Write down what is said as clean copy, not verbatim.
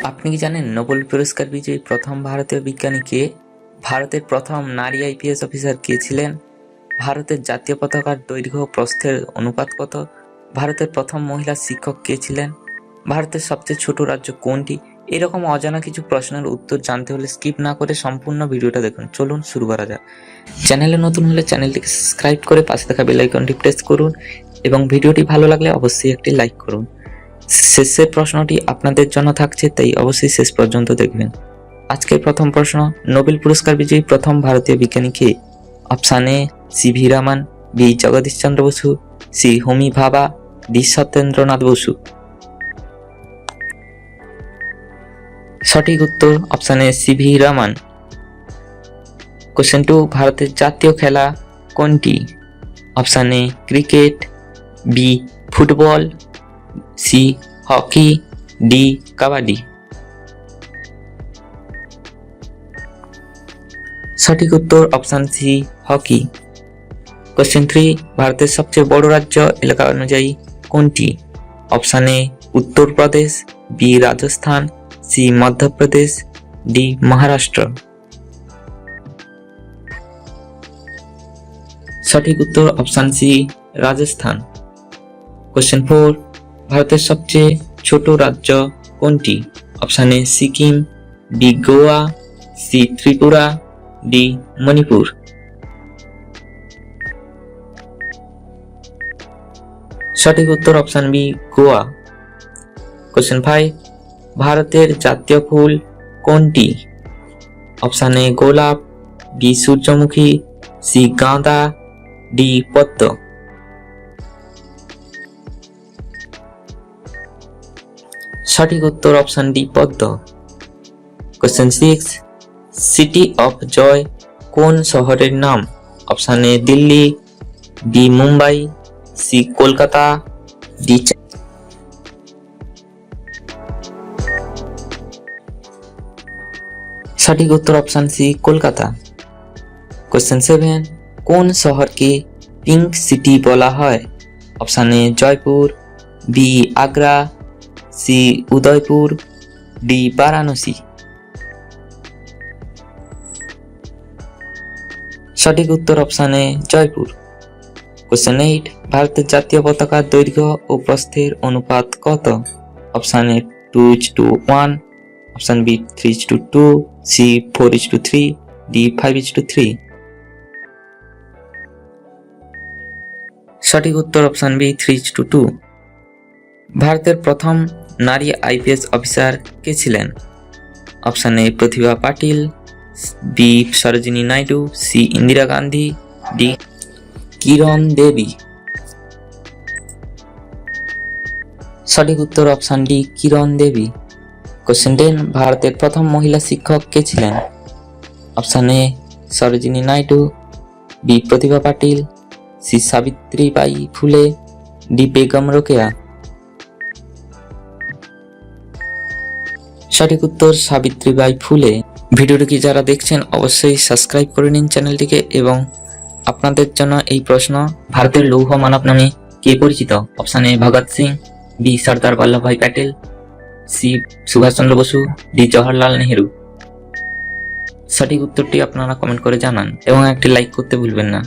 আপনি কি জানেন নোবেল পুরস্কার বিজয়ী প্রথম ভারতীয় বিজ্ঞানী কে? ভারতের প্রথম নারী আইপিএস অফিসার কে ছিলেন? ভারতের জাতীয় পতাকার দৈর্ঘ্য ও প্রস্থের অনুপাত কত? ভারতের প্রথম মহিলা শিক্ষক কে ছিলেন? ভারতের সবচেয়ে ছোট রাজ্য কোনটি? এরকম অজানা কিছু প্রশ্নের উত্তর জানতে হলে স্কিপ না করে সম্পূর্ণ ভিডিওটা দেখুন। চলুন শুরু করা যাক। চ্যানেলে নতুন হলে চ্যানেলটিকে সাবস্ক্রাইব করে পাশে থাকা বেল আইকনটি প্রেস করুন এবং ভিডিওটি ভালো লাগলে অবশ্যই একটি লাইক করুন। শেষের প্রশ্নটি আপনাদের জন্য থাকছে, তাই অবশ্যই শেষ পর্যন্ত দেখবেন। আজকের প্রথম প্রশ্ন, নোবেল পুরস্কার বিজয়ী প্রথম ভারতীয় বিজ্ঞানী কে? Option A C V Raman, B Jagadish Chandra Bose, C Homi Bhabha, D Satyendranath Bose. সঠিক উত্তর option A C V Raman. Question 2, ভারতের জাতীয় খেলা কোনটি? Option A cricket, B football, C hockey, D kabaddi. সঠিক উত্তর অপশান সি হকি। কোশ্চেন 3, ভারতের সবচেয়ে বড় রাজ্য এলাকা অনুযায়ী কোনটি? Option A Uttar Pradesh, B Rajasthan, C Madhya Pradesh, D Maharashtra. সঠিক উত্তর অপশান সি রাজস্থান। কোশ্চেন 4, ভারতের সবচেয়ে ছোট রাজ্য কোনটি? Option A Sikkim, B Goa, C Tripura, D Manipur. সঠিক উত্তর অপশান বি গোয়া। কোশ্চেন 5, ভারতের জাতীয় ফুল কোনটি? অপশান এ গোলাপ, বি সূর্যমুখী, সি গাঁদা, ডি পদ্ম। সঠিক উত্তর অপশান ডি পদ্ম। কোশ্চেন 6, সিটি অফ জয় কোন শহরের নাম? Option A Delhi, B Mumbai, C Kolkata, D সঠিক উত্তর অপশান সি কলকাতা। কোশ্চেন 7, কোন শহরকে পিঙ্ক সিটি বলা হয়? Option A Jaipur, B Agra, C Udaipur, D Varanasi. সঠিক উত্তর অপশান এ জয়পুর। কোশ্চেন 8, ভারতের জাতীয় পতাকার দৈর্ঘ্য ও প্রস্থের অনুপাত কত? Option A 2:1, option B 3:2, C 4:3, D 5:3। সঠিক উত্তর অপশান বি 3:2। ভারতের প্রথম নারী আইপিএস অফিসার কে ছিলেন? Option A Pratibha Patil, B Sarojini Naidu, C Indira Gandhi, D Kiran Devi. সঠিক উত্তর option D Kiran Devi. Question 10, ভারতের প্রথম মহিলা শিক্ষক কে ছিলেন? Option A Sarojini Naidu, B Pratibha Patil, C Savitribai Phule, D Begum Rokeya. সঠিক উত্তর সাবিত্রীবাই ফুলে। ভিডিওটি যারা দেখছেন অবশ্যই সাবস্ক্রাইব করে নিন চ্যানেলটিকে। এবং আপনাদের জন্য এই প্রশ্ন, ভারতের লৌহ মানব নামে কে পরিচিত? Option A Bhagat Singh, B Sardar Vallabhbhai Patel, C Subhash Chandra Bose, D Jawaharlal Nehru. সঠিক উত্তরটি আপনারা কমেন্ট করে জানান এবং একটি লাইক করতে ভুলবেন না।